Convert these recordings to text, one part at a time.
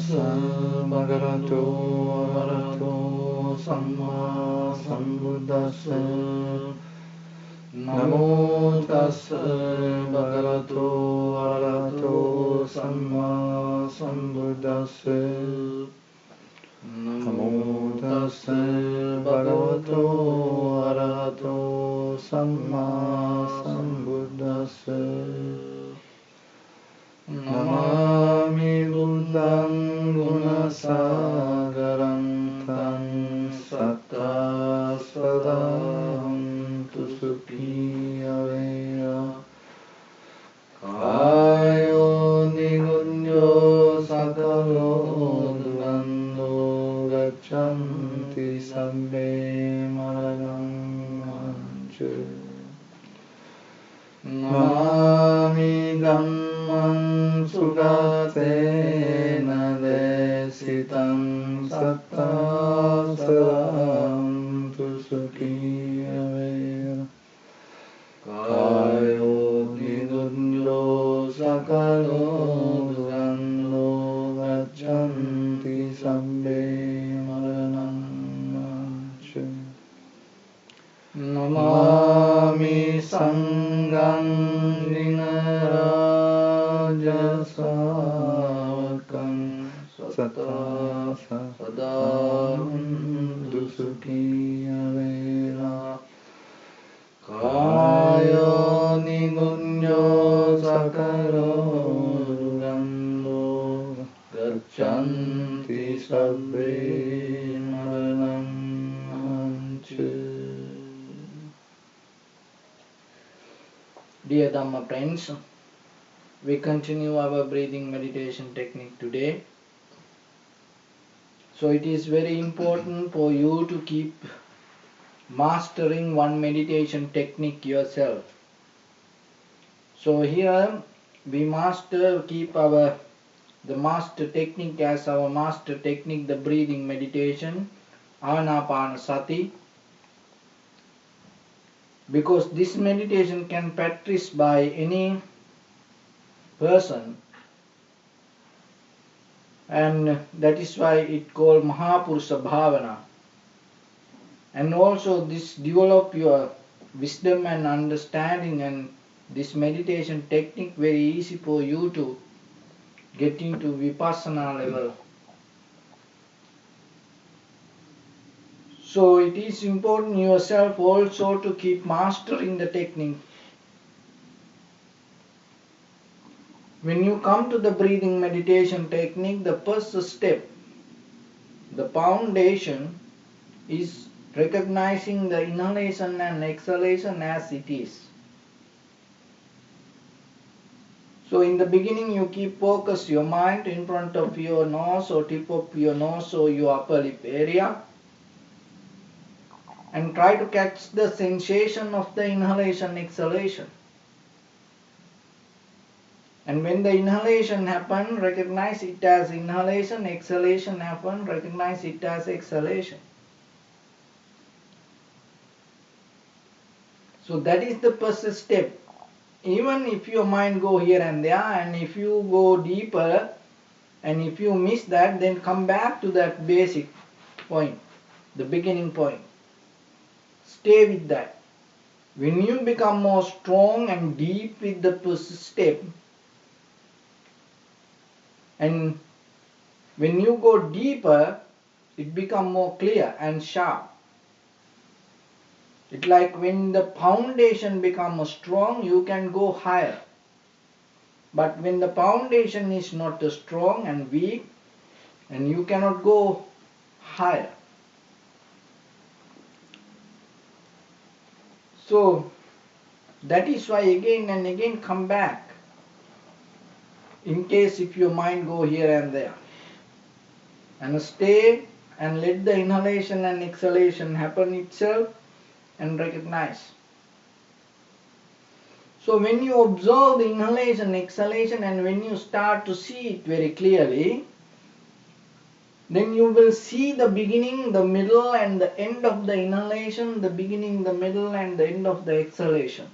tassa bhagavato arahato samma sambuddhassa. Namo tassa bhagavato arahato samma sambuddhassa. Namo tassa bhagavato arahato samma sambuddhassa. Namami buddhang gunasagaram tam satta sadam tusukhi aveya. Kayo nigunjo sakalo durando gachanti sabbe maranam manchu. Namami dhammam sugatena desitam satta saram tusukhi aveya. Kayo nidunjo sakalo durando gachanti sabbe maranam manchu. Namami sangham vinaraja savakam satta sadam dusukhi avera. Kayo nigunjo sakaro durando gachanti sabbe maranam manchu. Dear Dhamma friends, we continue our breathing meditation technique today. So it is very important for you to keep mastering one meditation technique yourself. So here we keep the master technique as our master technique, the breathing meditation, Anapanasati. Because this meditation can practice by any person, and that is why it called Mahapurusha Bhavana. And also this develop your wisdom and understanding, and this meditation technique very easy for you to get into Vipassana level. So it is important yourself also to keep mastering the technique. When you come to the breathing meditation technique, the first step, the foundation, is recognizing the inhalation and exhalation as it is. So in the beginning you keep focus your mind in front of your nose or tip of your nose or your upper lip area, and try to catch the sensation of the inhalation exhalation. And when the inhalation happen, recognize it as inhalation, exhalation happen, recognize it as exhalation. So that is the first step. Even if your mind go here and there, and if you go deeper, and if you miss that, then come back to that basic point, the beginning point. Stay with that. When you become more strong and deep with the first step, and when you go deeper, it becomes more clear and sharp. It's like when the foundation becomes strong, you can go higher. But when the foundation is not strong and weak, and you cannot go higher. So that is why again and again come back, in case if your mind go here and there. And stay and let the inhalation and exhalation happen itself and recognize. So when you observe the inhalation, exhalation, and when you start to see it very clearly, then you will see the beginning, the middle and the end of the inhalation, the beginning, the middle and the end of the exhalation.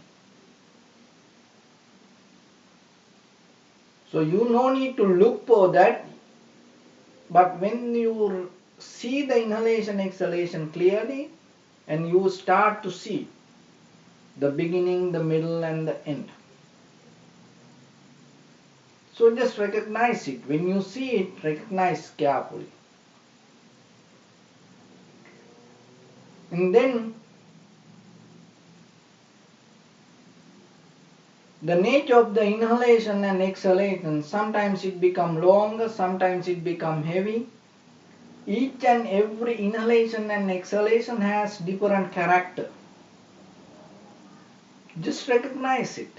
So you no need to look for that. But when you see the inhalation exhalation clearly, and you start to see the beginning, the middle and the end. So just recognize it. When you see it, recognize carefully. And then the nature of the inhalation and exhalation, sometimes it become longer, sometimes it become heavy. Each and every inhalation and exhalation has different character. Just recognize it.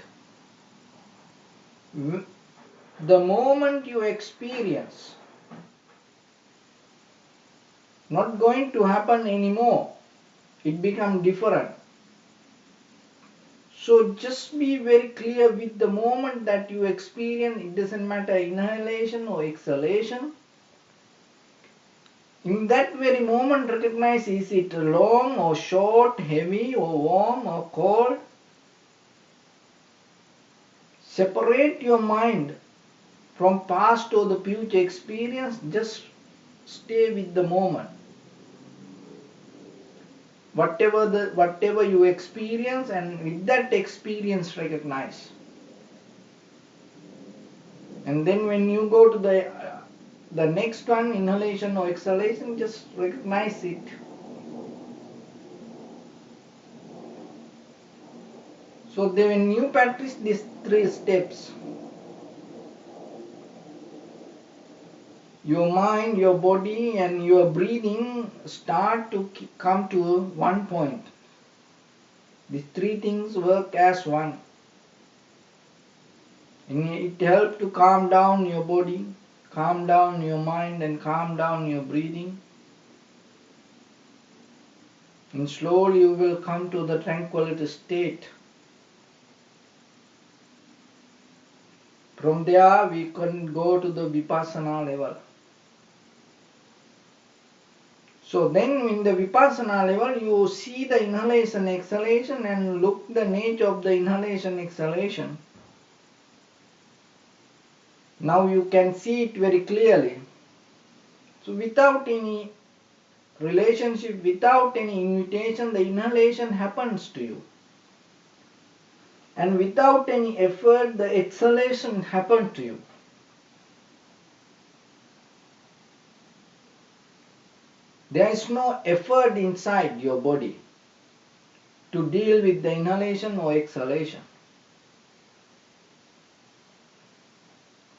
The moment you experience, not going to happen anymore, it becomes different. So just be very clear with the moment that you experience. It doesn't matter inhalation or exhalation. In that very moment, recognize, is it long or short, heavy or warm or cold. Separate your mind from past or the future experience. Just stay with the moment. Whatever you experience, and with that experience recognize. And then when you go to the next one, inhalation or exhalation, just recognize it. So when you practice these 3 steps, your mind, your body and your breathing start to come to one point. These 3 things work as one. And it helps to calm down your body, calm down your mind and calm down your breathing. And slowly you will come to the tranquility state. From there we can go to the vipassana level. So then in the vipassana level you see the inhalation exhalation and look the nature of the inhalation exhalation. Now you can see it very clearly. So without any relationship, without any invitation, the inhalation happens to you. And without any effort, the exhalation happens to you. There is no effort inside your body to deal with the inhalation or exhalation.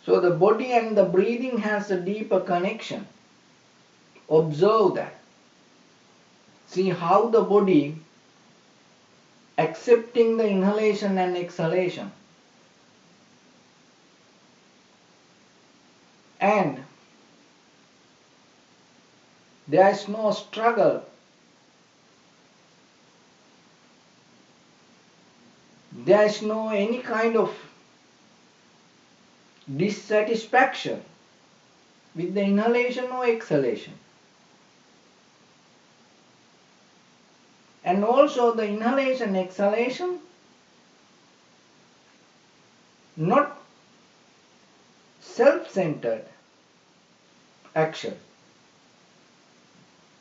So the body and the breathing has a deeper connection. Observe that. See how the body accepting the inhalation and exhalation. And there is no struggle. There is no any kind of dissatisfaction with the inhalation or exhalation. And also the inhalation exhalation not self-centered action.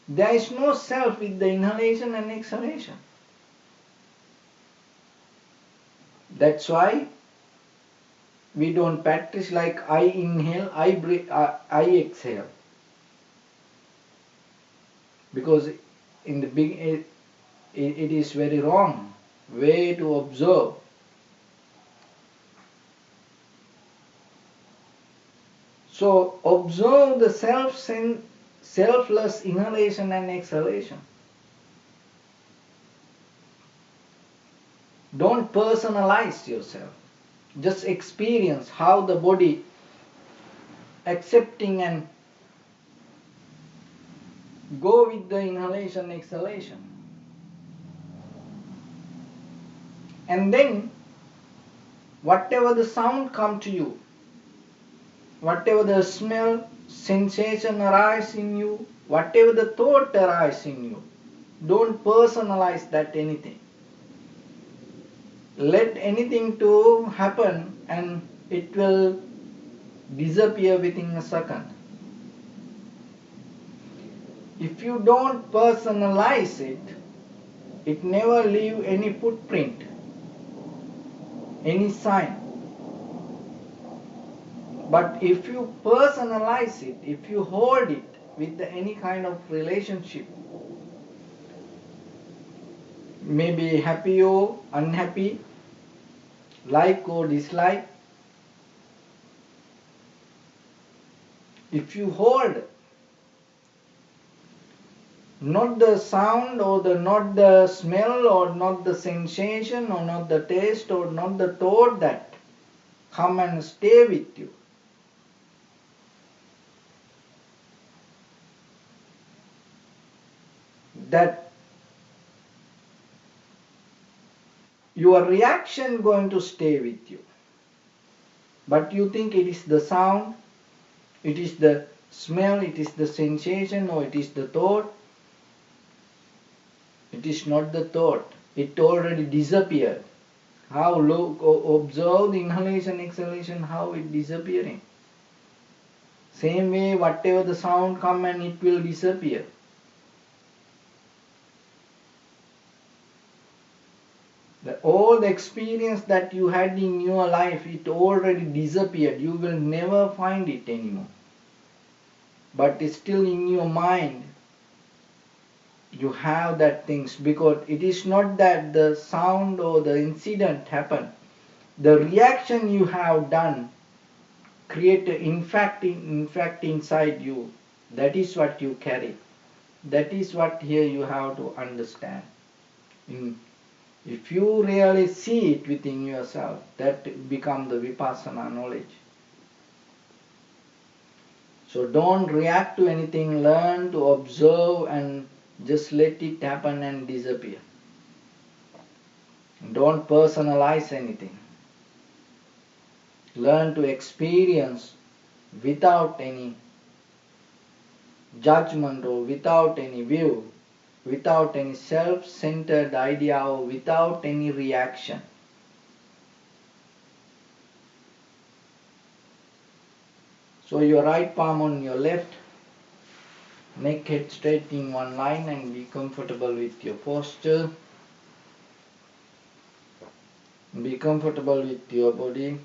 There is no self with the inhalation and exhalation. That's why we don't practice like I inhale, I breathe, I exhale. Because in the big it is very wrong way to observe. So observe the selfless inhalation and exhalation. Don't personalize yourself. Just experience how the body accepting and go with the inhalation exhalation. And then whatever the sound come to you, whatever the smell, sensation arise in you, whatever the thought arise in you, don't personalize that anything. Let anything to happen and it will disappear within a second. If you don't personalize it, it never leave any footprint, any sign. But if you personalize it, if you hold it with any kind of relationship, maybe happy or unhappy, like or dislike, if you hold not the sound or not the smell or not the sensation or not the taste or not the thought that come and stay with you, that your reaction going to stay with you. But you think it is the sound, it is the smell, it is the sensation, or it is the thought. It is not the thought. It already disappeared. How look, observe the inhalation, exhalation, how it disappearing. Same way, whatever the sound come and it will disappear. All the experience that you had in your life, it already disappeared. You will never find it anymore. But it's still in your mind. You have that things, because it is not that the sound or the incident happened. The reaction you have done create in fact inside you. That is what you carry. That is what here you have to understand. If you really see it within yourself, that become the vipassana knowledge. So don't react to anything, learn to observe and just let it happen and disappear. Don't personalize anything. Learn to experience without any judgment or without any view, without any self-centered idea or without any reaction. So your right palm on your left, neck head straight in one line, and be comfortable with your posture. Be comfortable with your body.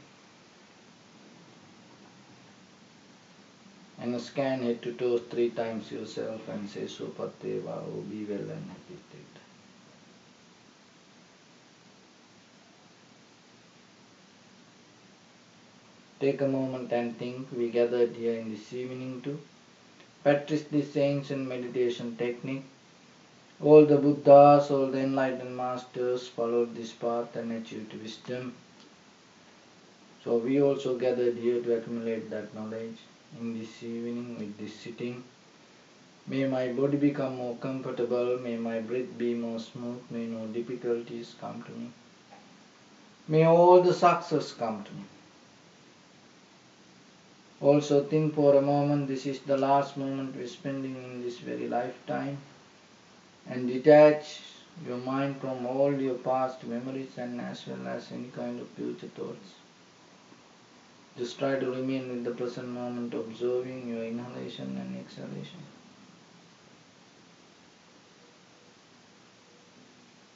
And scan head to toes 3 times yourself and say Supateva, oh, be well and happy state. Take a moment and think. We gathered here in this evening to practice this ancient meditation technique. All the Buddhas, all the enlightened masters followed this path and achieved wisdom. So we also gathered here to accumulate that knowledge in this evening with this sitting. May my body become more comfortable, may my breath be more smooth, may no difficulties come to me. May all the success come to me. Also think for a moment, this is the last moment we're spending in this very lifetime, and detach your mind from all your past memories and as well as any kind of future thoughts. Just try to remain with the present moment, observing your inhalation and exhalation.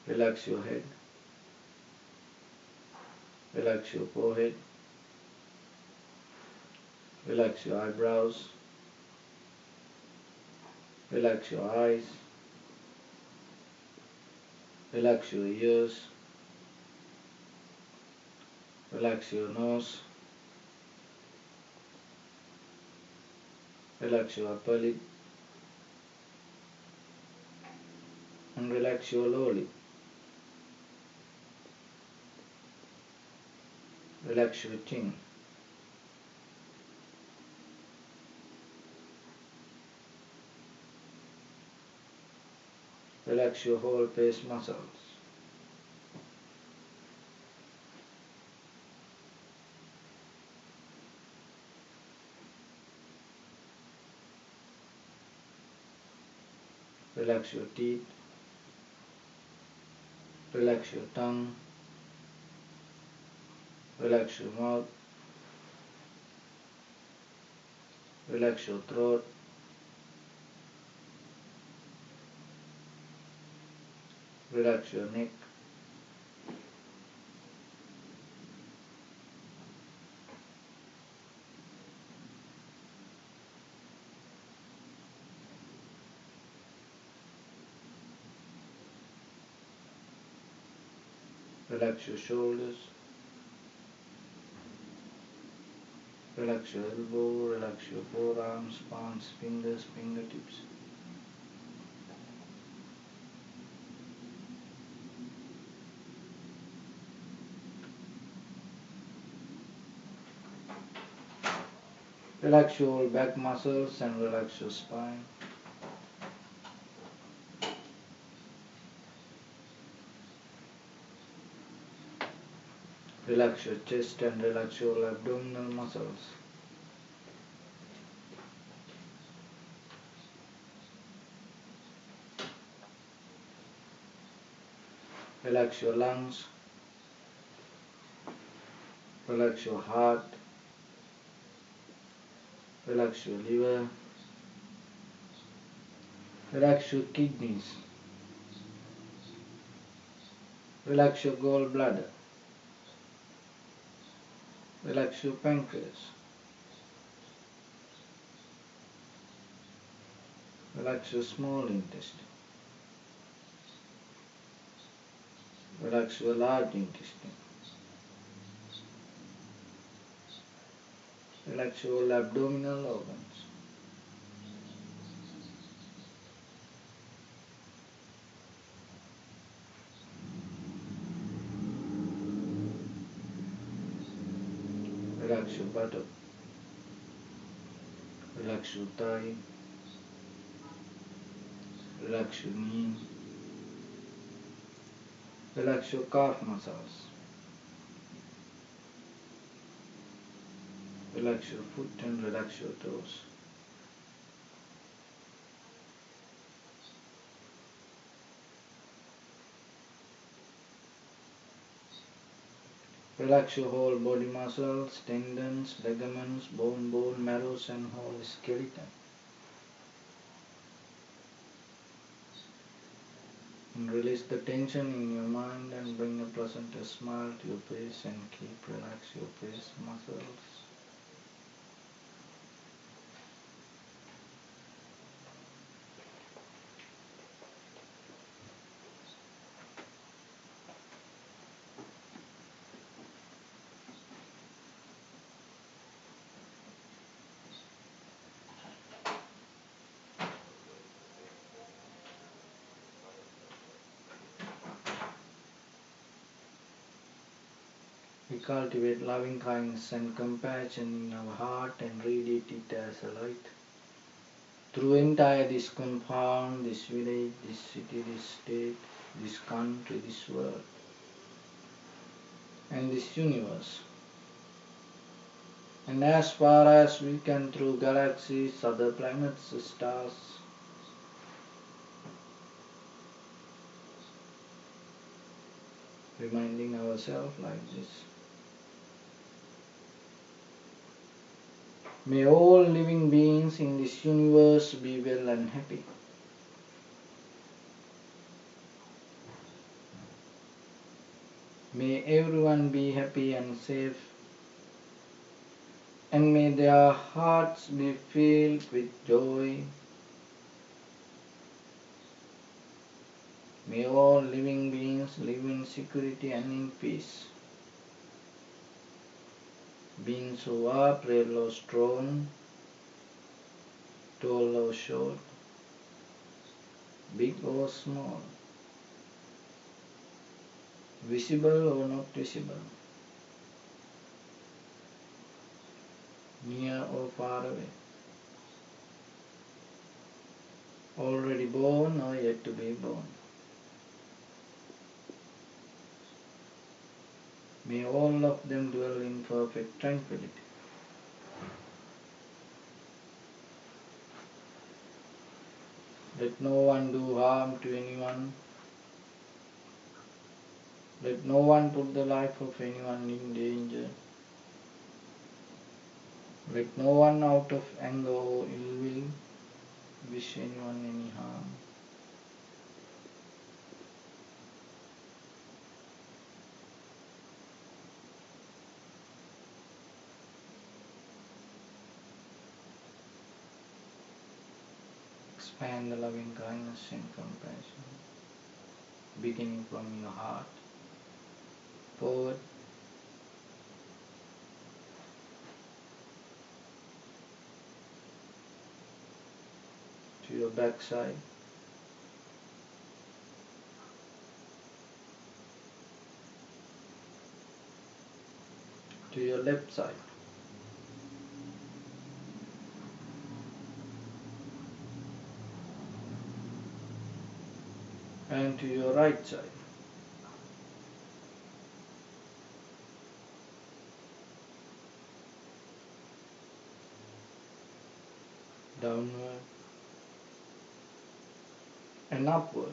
Relax your head. Relax your forehead. Relax your eyebrows. Relax your eyes. Relax your ears. Relax your nose. Relax your upper lip. And relax your lower lip. Relax your chin. Relax your whole face muscles. Relax your teeth. Relax your tongue. Relax your mouth. Relax your throat. Relax your neck. Relax your shoulders. Relax your elbow, relax your forearms, palms, fingers, fingertips. Relax your back muscles and relax your spine. Relax your chest and relax your abdominal muscles. Relax your lungs. Relax your heart. Relax your liver. Relax your kidneys. Relax your gallbladder. Relax your pancreas. Relax your small intestine. Relax your large intestine. Relax your abdominal organs. Relax your buttock. Relax your thigh. Relax your knee. Relax your calf muscles. Relax your foot and relax your toes. Relax your whole body muscles, tendons, ligaments, bone, marrows and whole skeleton. And release the tension in your mind and bring a pleasant smile to your face and keep relax your face muscles. We cultivate loving kindness and compassion in our heart and radiate it as a light through entire this compound, this village, this city, this state, this country, this world, and this universe. And as far as we can through galaxies, other planets, stars, reminding ourselves like this. May all living beings in this universe be well and happy. May everyone be happy and safe, and may their hearts be filled with joy. May all living beings live in security and in peace. Beings who are frail or strong, tall or short, big or small, visible or not visible, near or far away, already born or yet to be born. May all of them dwell in perfect tranquility. Let no one do harm to anyone. Let no one put the life of anyone in danger. Let no one out of anger or ill will wish anyone any harm. and the loving kindness and compassion beginning from your heart forward to your backside, to your left side, and to your right side. Downward and upward.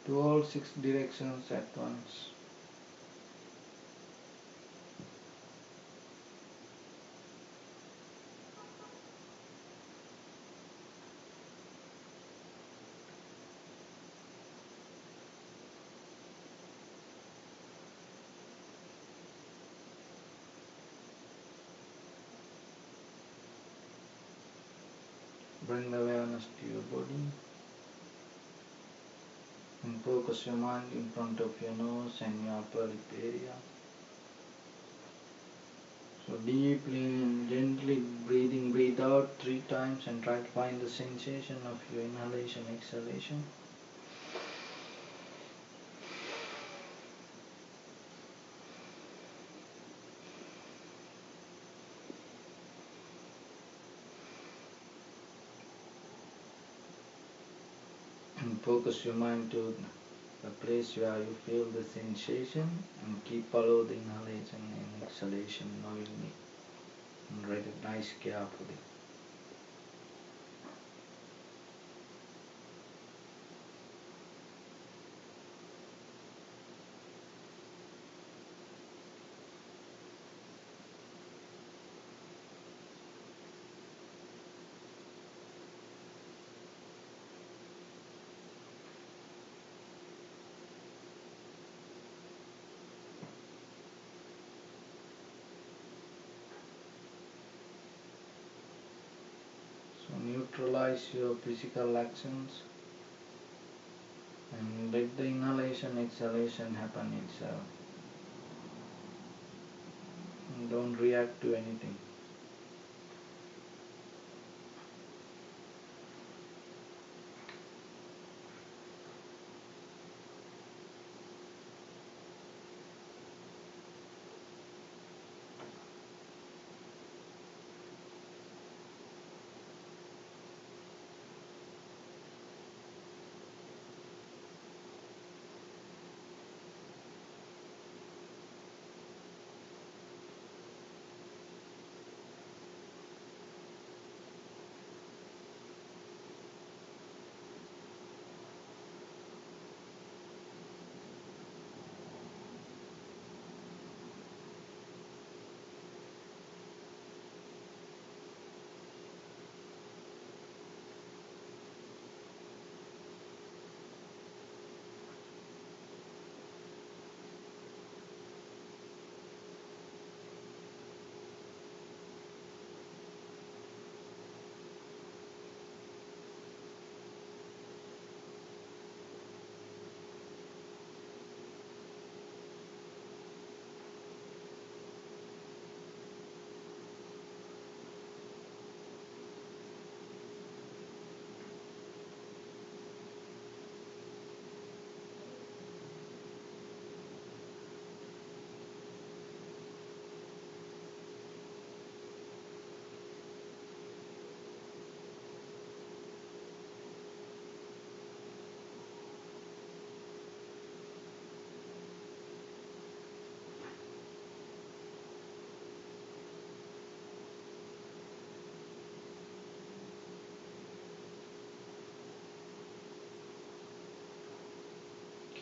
To all 6 directions at once. Bring the awareness to your body and focus your mind in front of your nose and your upper lip area. So deeply and gently breathe out 3 times and try to find the sensation of your inhalation, exhalation. And focus your mind to the place where you feel the sensation and keep follow the inhalation and exhalation knowingly and recognize carefully. So neutralize your physical actions and let the inhalation, exhalation happen itself. And don't react to anything.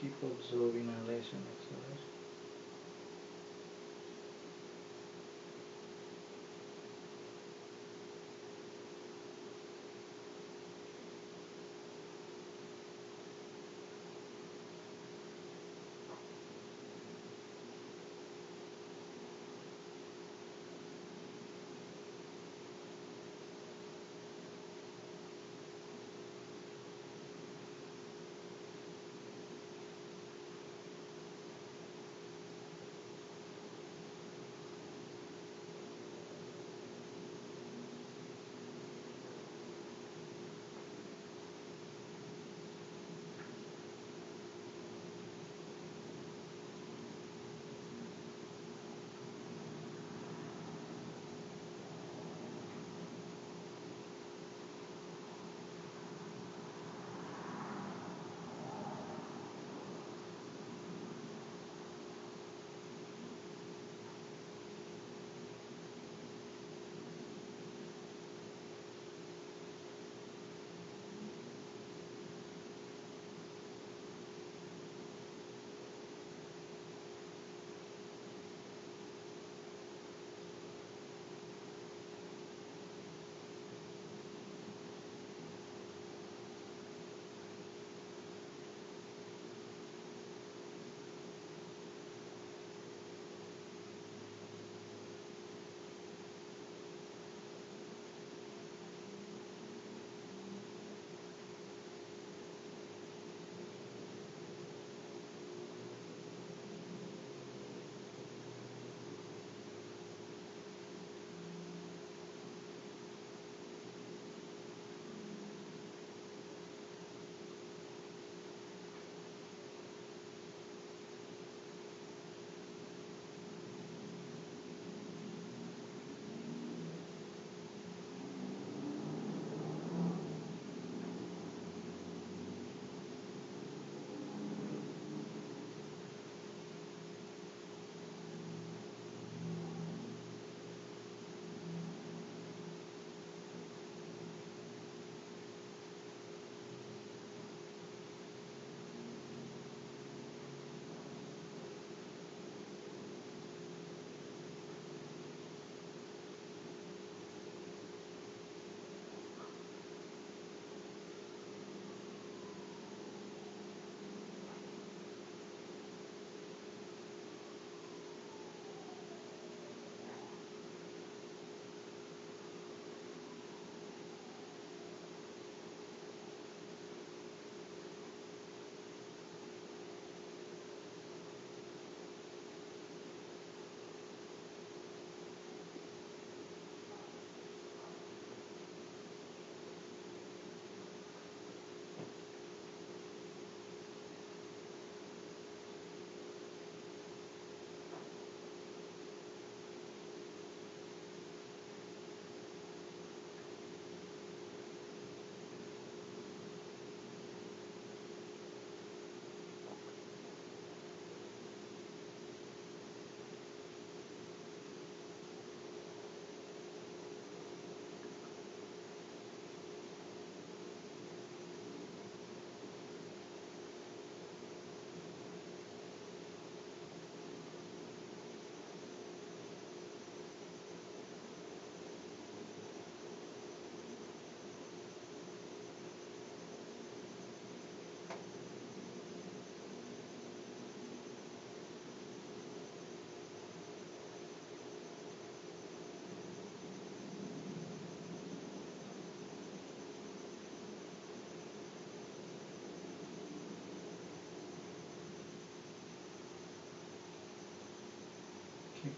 Keep observing inhalation, exhalation.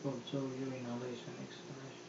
Observe your inhalation, exhalation.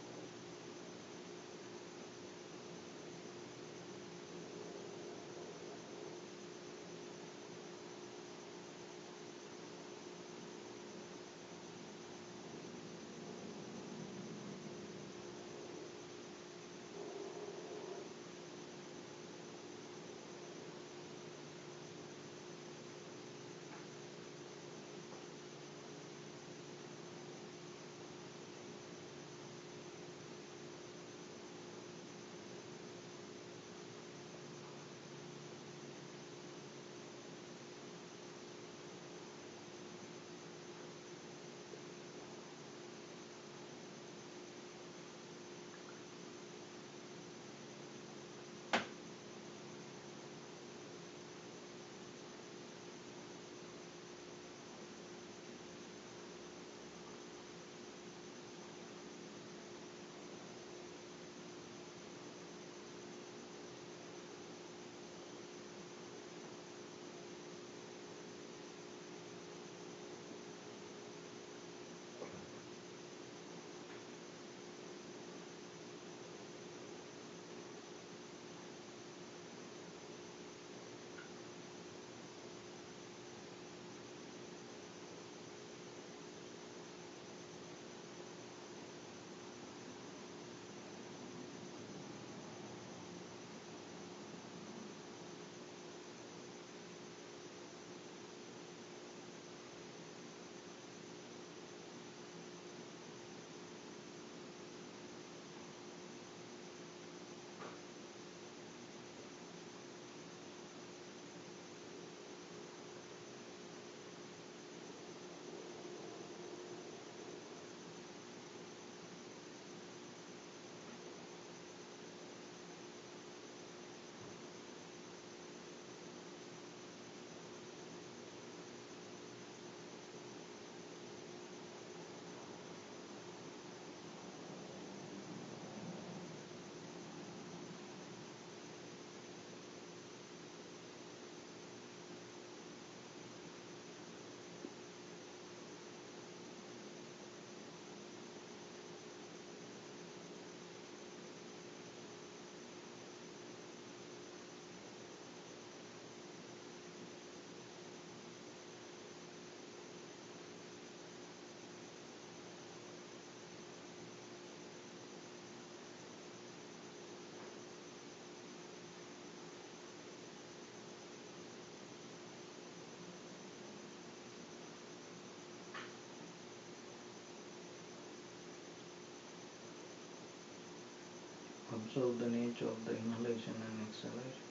Observe the nature of the inhalation and exhalation.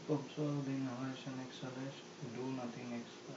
Observe the inhalation, exhalation, do nothing extra.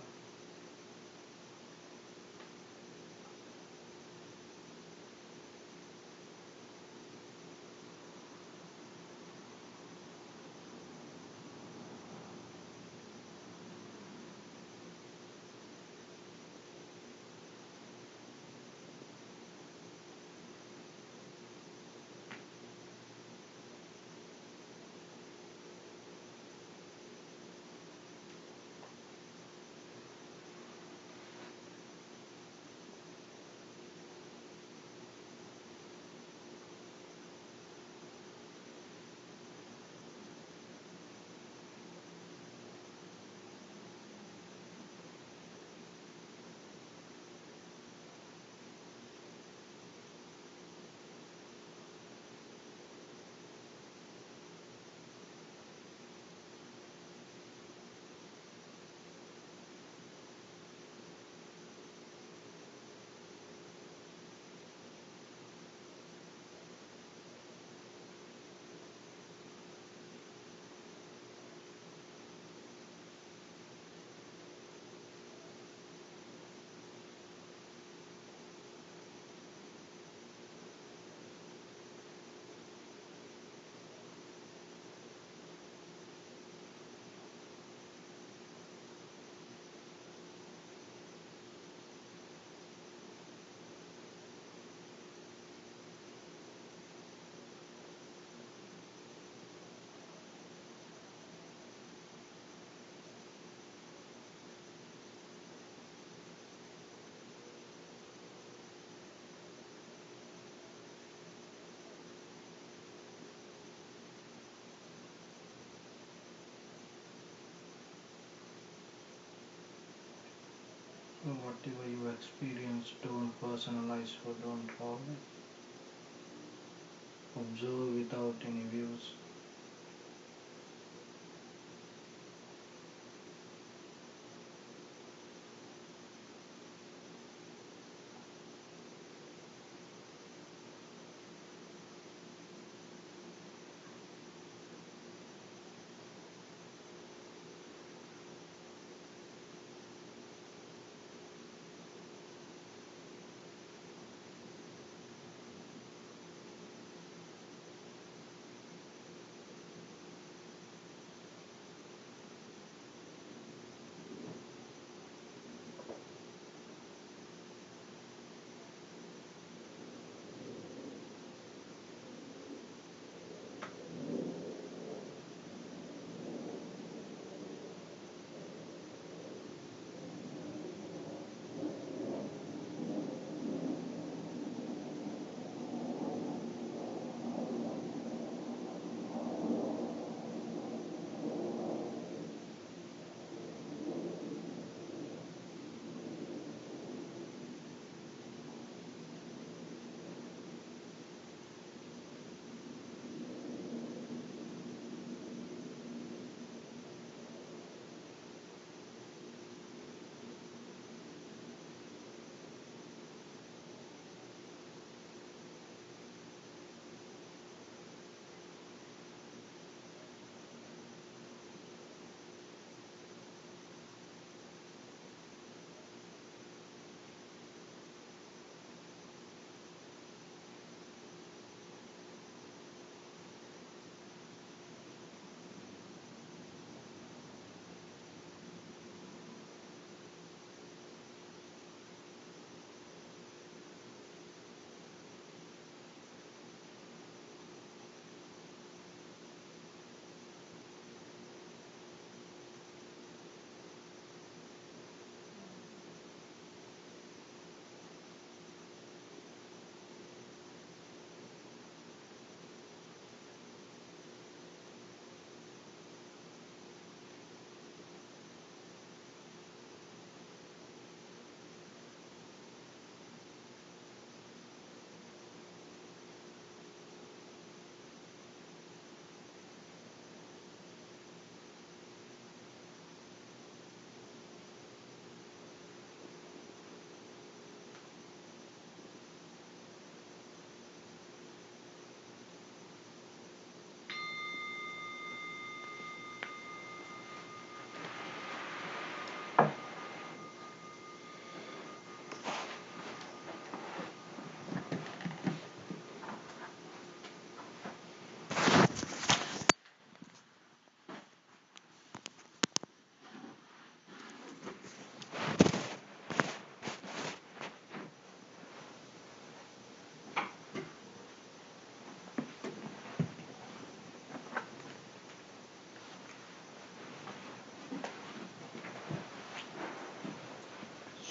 Whatever you experience, don't personalize or don't hold it. Observe without any views.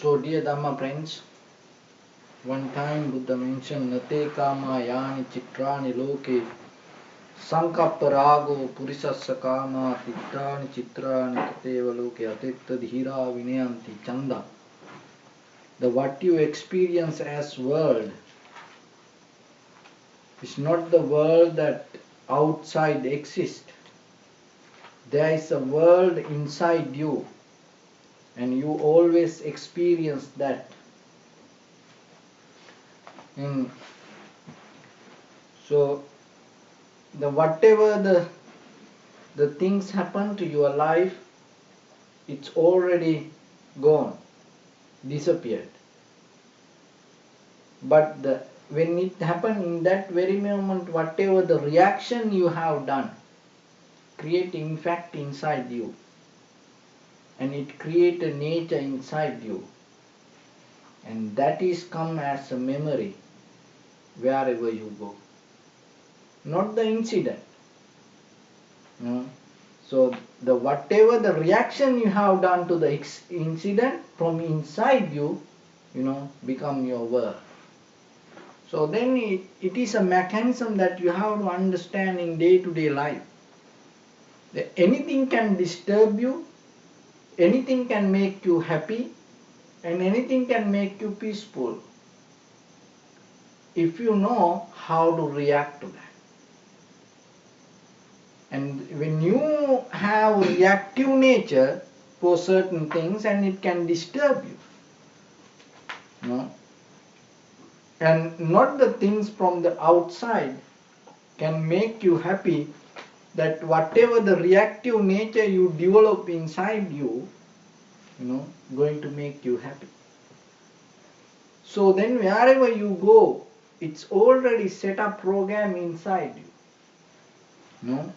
So dear Dhamma friends, one time Buddha mentioned Nate kama yani chitrani loke sankappa rago purisassa kama tittani chitrani tateva loke atetta dhira vinayanti chanda. The what you experience as world is not the world that outside exists. There is a world inside you, and you always experience that. So the whatever the things happen to your life, it's already gone, disappeared. But when it happened in that very moment, whatever the reaction you have done, create impact inside you, and it create a nature inside you, and that is come as a memory wherever you go, not the incident. So the whatever the reaction you have done to the incident from inside you, become your world. So then it is a mechanism that you have to understand in day-to-day life. That anything can disturb you, anything can make you happy, and anything can make you peaceful, if you know how to react to that. And when you have reactive nature for certain things, and it can disturb you, and not the things from the outside can make you happy, that whatever the reactive nature you develop inside you, going to make you happy. So then wherever you go, it's already set up program inside you.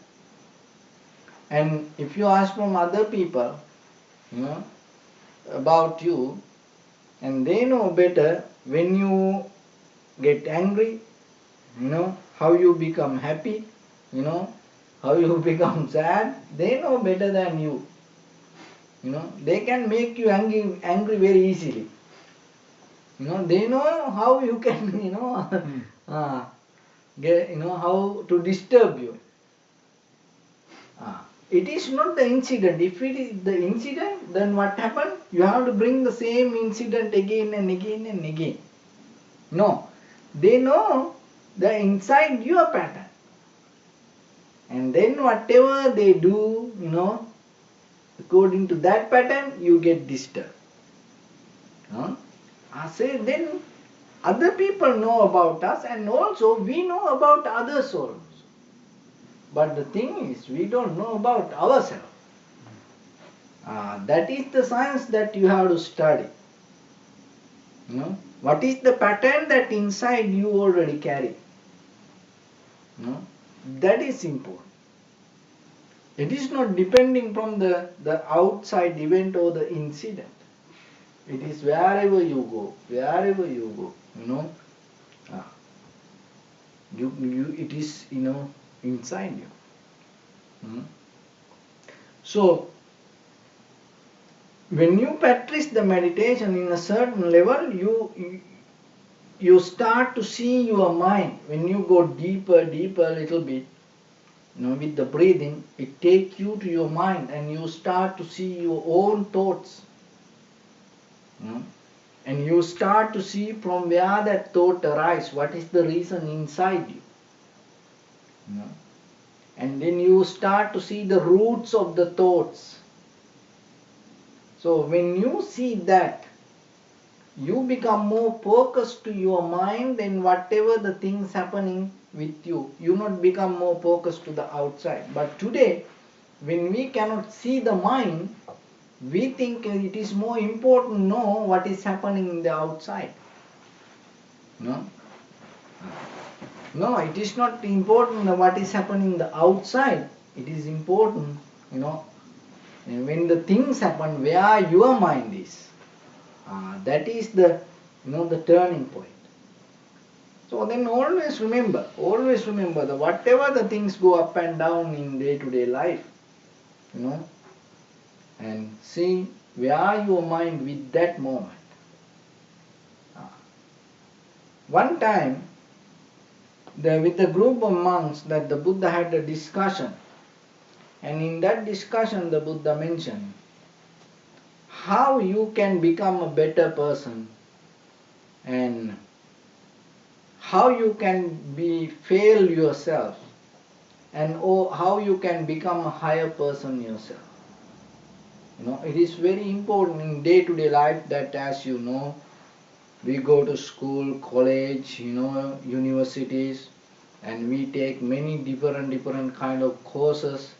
And if you ask from other people, about you, and they know better when you get angry, how you become happy, how you become sad, they know better than you. They can make you angry very easily. They know how you can, how to disturb you. It is not the incident. If it is the incident, then what happened? You have to bring the same incident again and again and again. No. They know the inside your pattern. And then whatever they do, according to that pattern, you get disturbed. I say then other people know about us, and also we know about others also. But the thing is, we don't know about ourselves. That is the science that you have to study. What is the pattern that inside you already carry? That is important. It is not depending from the outside event or the incident. It is wherever you go, it is, inside you. So, when you practice the meditation in a certain level, you start to see your mind. When you go deeper a little bit, with the breathing, it takes you to your mind, and you start to see your own thoughts. And you start to see from where that thought arises, what is the reason inside you. And then you start to see the roots of the thoughts. So when you see that, you become more focused to your mind than whatever the things happening with you. You not become more focused to the outside. But today, when we cannot see the mind, we think it is more important to know what is happening in the outside. No, it is not important what is happening in the outside. It is important, when the things happen, where your mind is. That is the turning point. So then always remember that whatever the things go up and down in day-to-day life, and see where your mind with that moment. one time, with the group of monks, that the Buddha had a discussion, and in that discussion the Buddha mentioned how you can become a better person, and how you can fail yourself, and how you can become a higher person yourself. It is very important in day-to-day life that, as you know, we go to school, college, universities, and we take many different kind of courses,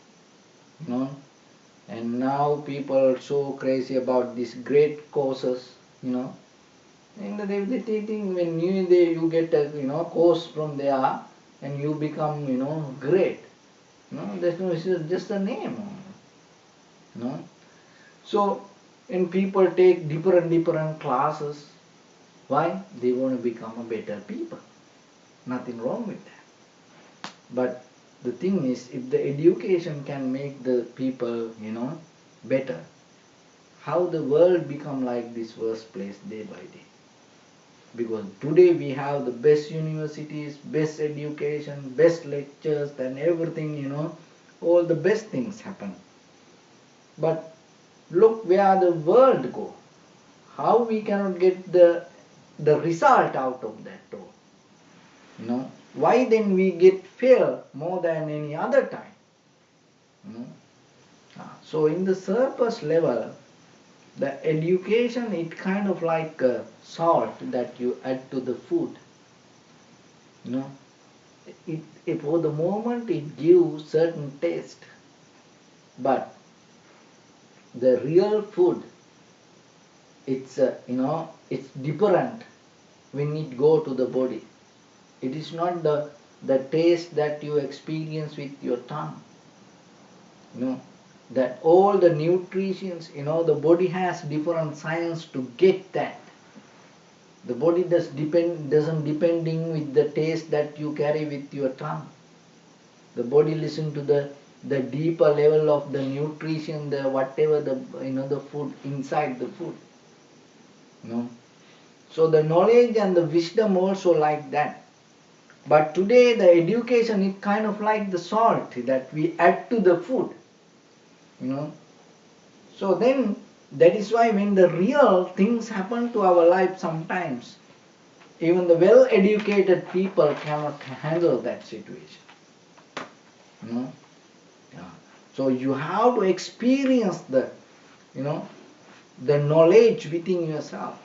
and now people are so crazy about these great courses, and they think when you get a course from there, and you become great. That's no, it's just a name. So, and people take different classes. Why? They want to become a better people. Nothing wrong with that. But the thing is, if the education can make the people, better, how the world become like this worst place day by day? Because today we have the best universities, best education, best lectures, and everything, all the best things happen. But look where the world go. How we cannot get the result out of that door. Why then we get fail more than any other time? So in the surface level, the education, it kind of like salt that you add to the food. For the moment it gives certain taste, but the real food, it's it's different when it go to the body. It is not the taste that you experience with your tongue. That all the nutrients, the body has different science to get that. The body doesn't depending with the taste that you carry with your tongue. The body listen to the deeper level of the nutrition, the whatever the food inside the food. So the knowledge and the wisdom also like that. But today the education is kind of like the salt that we add to the food. So then that is why when the real things happen to our life, sometimes even the well educated people cannot handle that situation. Yeah. So you have to experience the knowledge within yourself.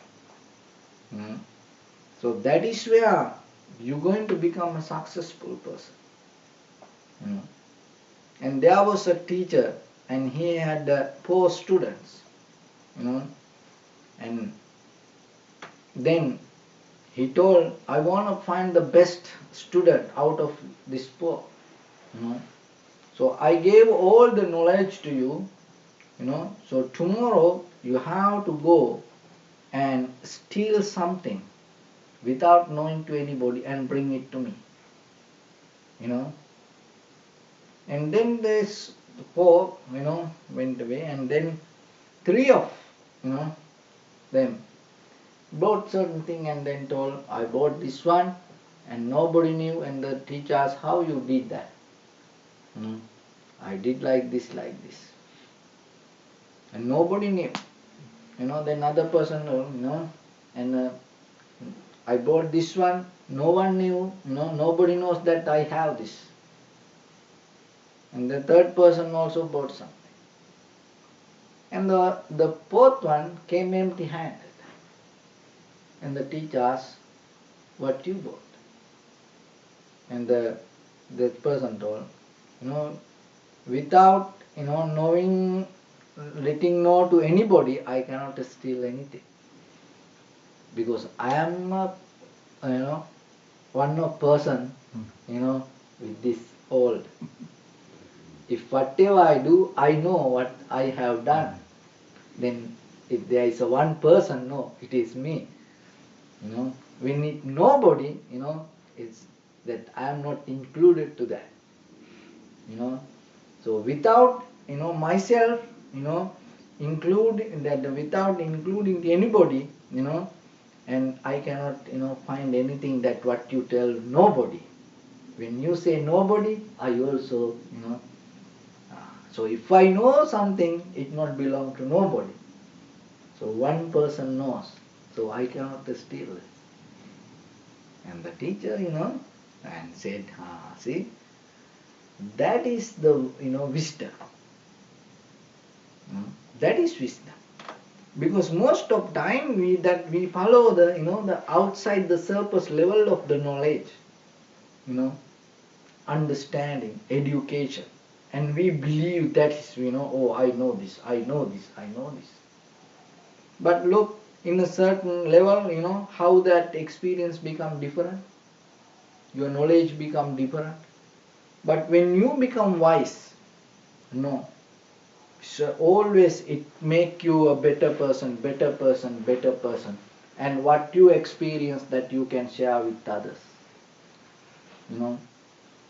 So that is where you're going to become a successful person. And there was a teacher, and he had 4 students. And then he told, I want to find the best student out of this 4. So I gave all the knowledge to you. So tomorrow you have to go and steal something without knowing to anybody and bring it to me. And then this 4 went away, and then 3 of them bought certain thing, and then told, I bought this one, and nobody knew. And the teacher asked, how you did that? I did like this, and nobody knew. Then other person, and I bought this one, no one knew, nobody knows that I have this. And the third person also bought something. And the 4th one came empty handed. And the teacher asked, what you bought? And the person told, without knowing, letting know to anybody, I cannot steal anything. Because I am one of person, with this old. If whatever I do, I know what I have done. Then if there is a one person, no, it is me. We need nobody, it's that I am not included to that. So without, myself, without including anybody, and I cannot, find anything that what you tell nobody. When you say nobody, I also, so if I know something, it not belong to nobody. So one person knows, so I cannot steal it. And the teacher, and said, see, that is the, wisdom. That is wisdom. Because most of time we follow the, the outside the surface level of the knowledge, understanding, education, and we believe that is, oh, I know this, I know this, I know this. But look, in a certain level, how that experience become different, your knowledge become different. But when you become wise, no, so always it make you a better person, better person, better person. And what you experience, that you can share with others.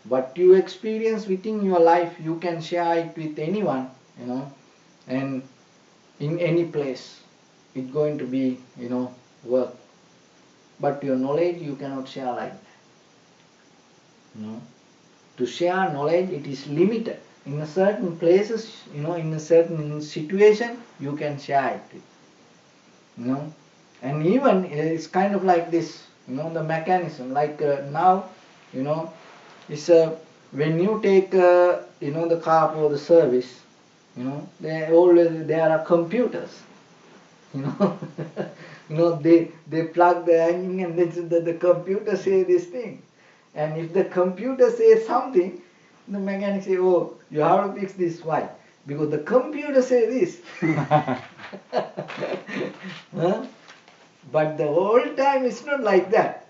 What you experience within your life, you can share it with anyone, and in any place, it's going to be, work. But your knowledge, you cannot share like that. To share knowledge, it is limited. In a certain places, in a certain situation, you can share it. And even it's kind of like this, the mechanism. Like now, it's when you take, the car for the service, there are computers. They plug the engine and then the computer say this thing. And if the computer says something, the mechanic say, oh, you have to fix this. Why? Because the computer say this. Huh? But the whole time it's not like that.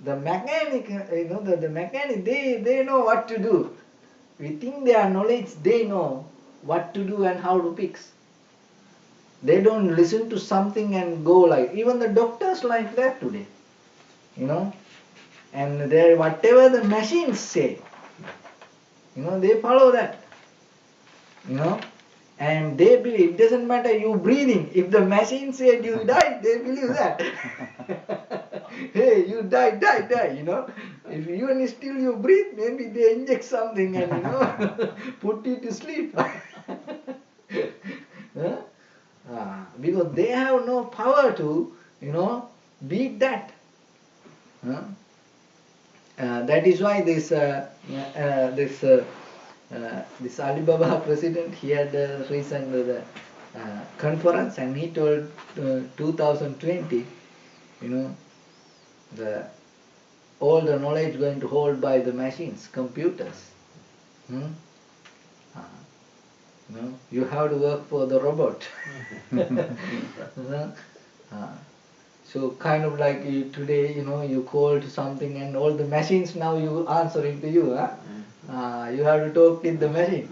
The mechanic, the mechanic, they know what to do. Within their knowledge, they know what to do and how to fix. They don't listen to something and go like, even the doctors like that today. And whatever the machines say, they follow that. And they believe, it doesn't matter you breathing. If the machine said you died, they believe that. Hey, you die. If even still you breathe, maybe they inject something and put you to sleep. Huh? Because they have no power to, beat that. That is why this Alibaba president, he had a recent conference, and he told 2020, all the knowledge going to hold by the machines, computers. You have to work for the robot. So kind of like today, you call to something and all the machines now you answering to you. You have to talk with the machine.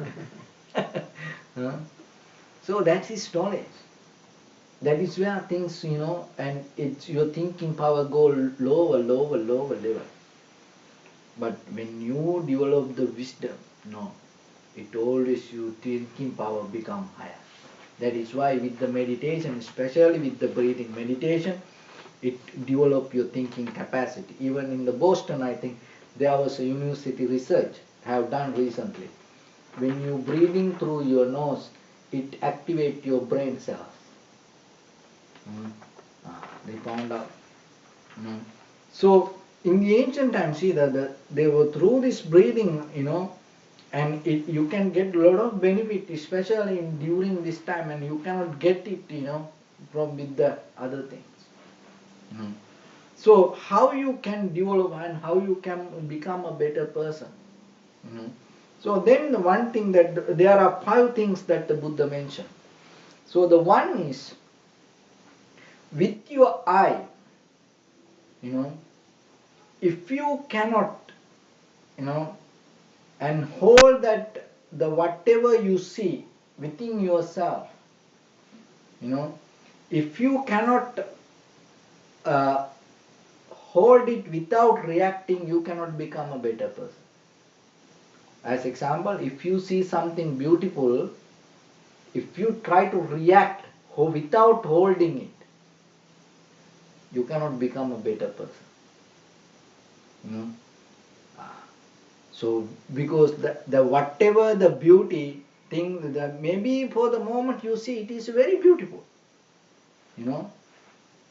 So that is knowledge. That is where things, and it's your thinking power go lower level. But when you develop the wisdom, no, it always your thinking power become higher. That is why with the meditation, especially with the breathing meditation, it develop your thinking capacity. Even in the Boston, I think there was a university research have done recently. When you breathing through your nose, it activate your brain cells. They found out. So in the ancient times, see that they were through this breathing, and you can get a lot of benefit, especially during this time, and you cannot get it, from with the other things. So how you can develop and how you can become a better person. So then the one thing that there are 5 things that the Buddha mentioned. So the one is, with your eye, if you cannot, and hold that the whatever you see within yourself, if you cannot hold it without reacting, you cannot become a better person. As example, if you see something beautiful, if you try to react without holding it, you cannot become a better person. You know. So because the whatever the beauty thing, that maybe for the moment you see it is very beautiful. You know,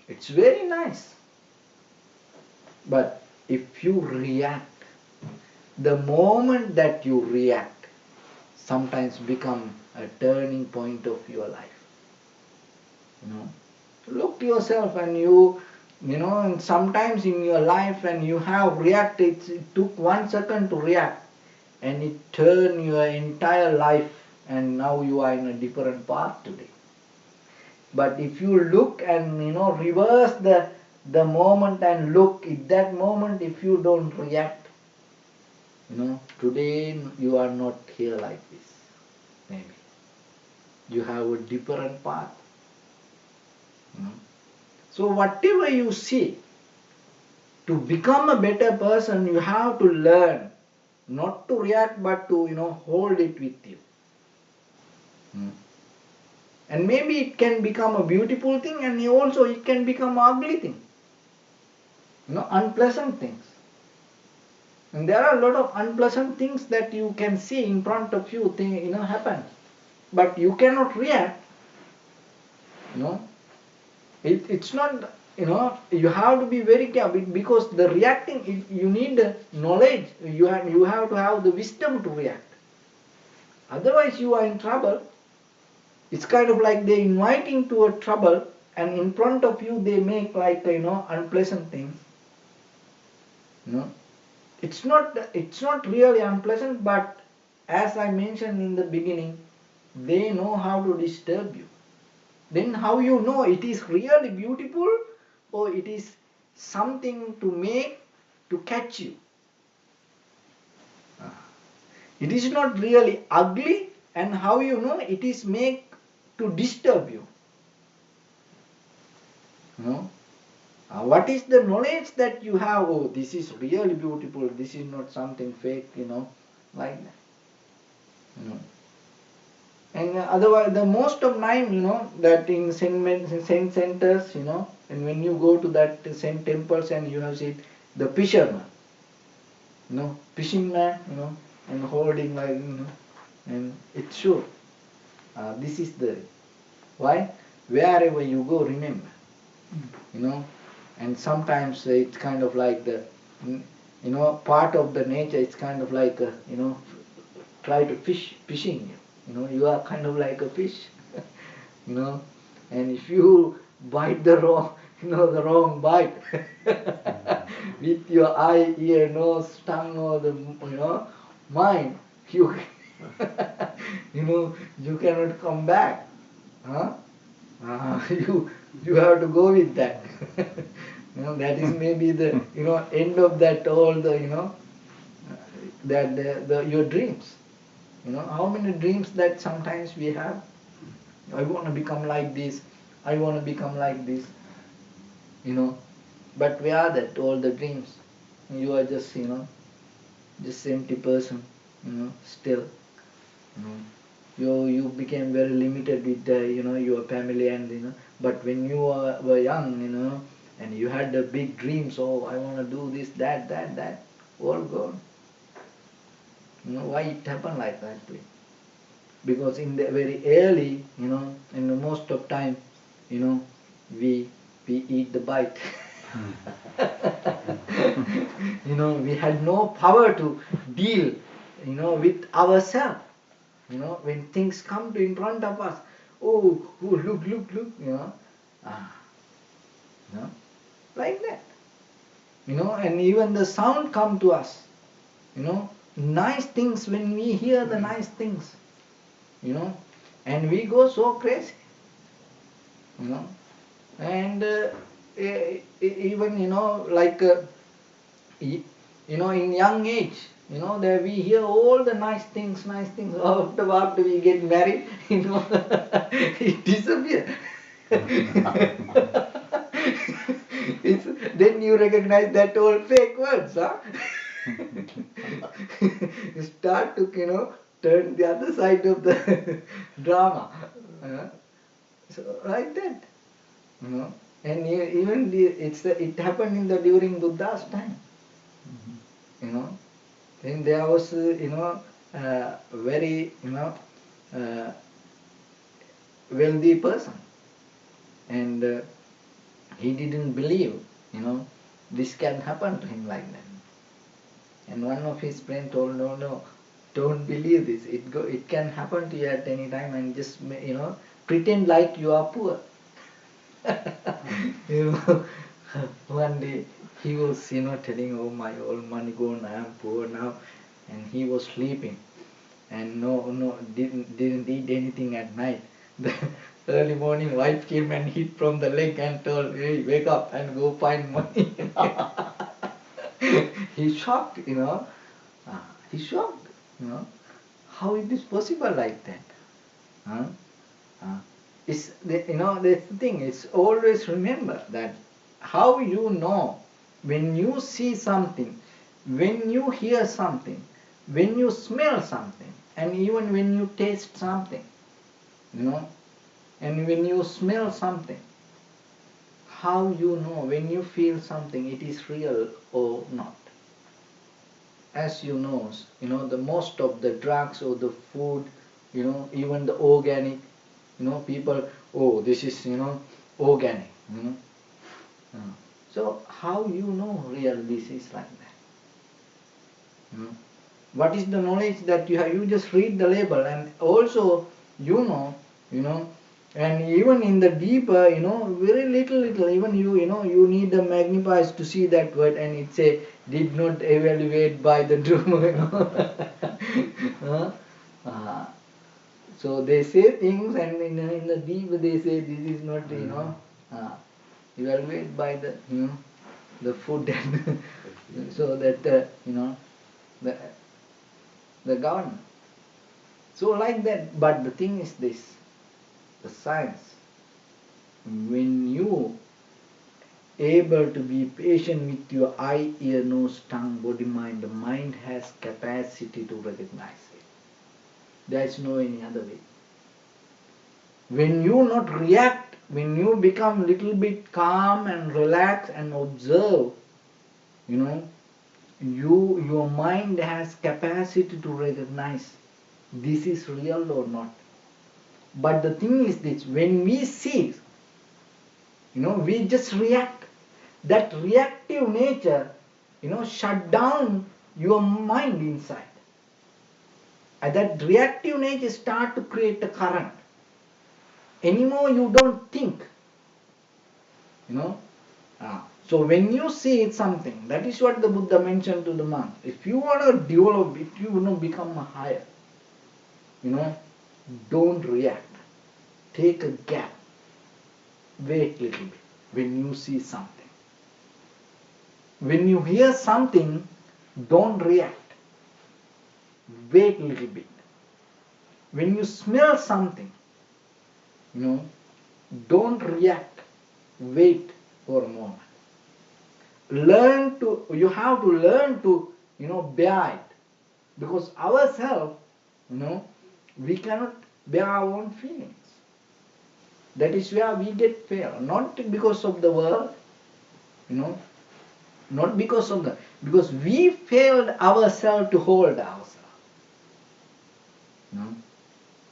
it's very nice. But if you react, the moment that you react sometimes become a turning point of your life. You know, look to yourself, and you know, and sometimes in your life when you have reacted, it took 1 second to react, and it turned your entire life, and now you are in a different path today. But if you look and reverse the moment and look at that moment, if you don't react, today you are not here like this. Maybe you have a different path. So whatever you see, to become a better person, you have to learn not to react, but to hold it with you. And maybe it can become a beautiful thing, and also it can become ugly thing. Unpleasant things. And there are a lot of unpleasant things that you can see in front of you, happen. But you cannot react. It's not, you have to be very careful, because the reacting, you need knowledge. You have to have the wisdom to react. Otherwise you are in trouble. It's kind of like they inviting to a trouble, and in front of you they make like unpleasant things. It's not really unpleasant, but as I mentioned in the beginning, they know how to disturb you. Then how you know it is really beautiful, or it is something to catch you? It is not really ugly, and how you know it is made to disturb you? What is the knowledge that you have? Oh, this is really beautiful, this is not something fake, like that. And otherwise, the most of time, that in saint centers, and when you go to that saint temples, and you have seen the fisherman, fishing man, and holding like, and it's sure. This is the why. Wherever you go, remember, and sometimes it's kind of like the, part of the nature. It's kind of like try to fishing you. You are kind of like a fish. And if you bite the wrong bite with your eye, ear, nose, tongue, or the mind, you you cannot come back. You have to go with that. That is maybe the end of that all the that your dreams. How many dreams that sometimes we have? I want to become like this. I want to become like this. But where are that all the dreams? You are just just empty person. Still. You became very limited with your family, and but when you were young, and you had the big dreams. Oh, I want to do this, that, all gone. Why it happened like that? Because in the very early, in the most of time, we eat the bite. We had no power to deal, with ourselves. When things come to in front of us, oh, look, like that. And even the sound come to us, nice things, when we hear the nice things, and we go so crazy, and even, like, in young age, there we hear all the nice things. After we get married, it disappears. Then you recognize that all fake words, huh? You start to, turn the other side of the drama. So like that, And even it happened in the during Buddha's time. You know, then there was very uh, wealthy person, and he didn't believe this can happen to him like that. And one of his friends told, no, don't believe this. It can happen to you at any time, and just pretend like you are poor. you know, one day he was telling, oh my all money gone, I am poor now, and he was sleeping, and didn't eat anything at night. The early morning wife came and hit from the leg and told, hey, wake up and go find money. He shocked, he shocked, how it is possible like that. Huh? It's that's the thing. It's always remember that how you know when you see something, when you hear something, when you smell something, and even when you taste something, and when you smell something, how you know when you feel something it is real or not. As the most of the drugs or the food, even the organic, people, oh, this is, organic, so how you know real this is like that? What is the knowledge that you have? You just read the label, and also, and even in the deeper, very little, even you need the magnifiers to see that word, and it say, did not evaluate by the true, uh, so they say things, and in the deep they say this is not, evaluate by the, the food, and so that, the, the government. So like that, but the thing is this, the science, when you able to be patient with your eye, ear, nose, tongue, body, mind, the mind has capacity to recognize it. There is no any other way. When you not react, when you become little bit calm and relax and observe, your mind has capacity to recognize this is real or not. But the thing is this, when we see, we just react. That reactive nature, shut down your mind inside. And that reactive nature start to create a current. Anymore you don't think. So when you see something, that is what the Buddha mentioned to the monk. If you want to develop, if you want to become a higher, don't react. Take a gap. Wait a little bit when you see something. When you hear something, don't react. Wait a little bit. When you smell something, don't react. Wait for a moment. You have to learn to, bear it. Because ourselves, we cannot bear our own feelings. That is where we get failed. Not because of the world, not because of because we failed ourselves to hold ourselves.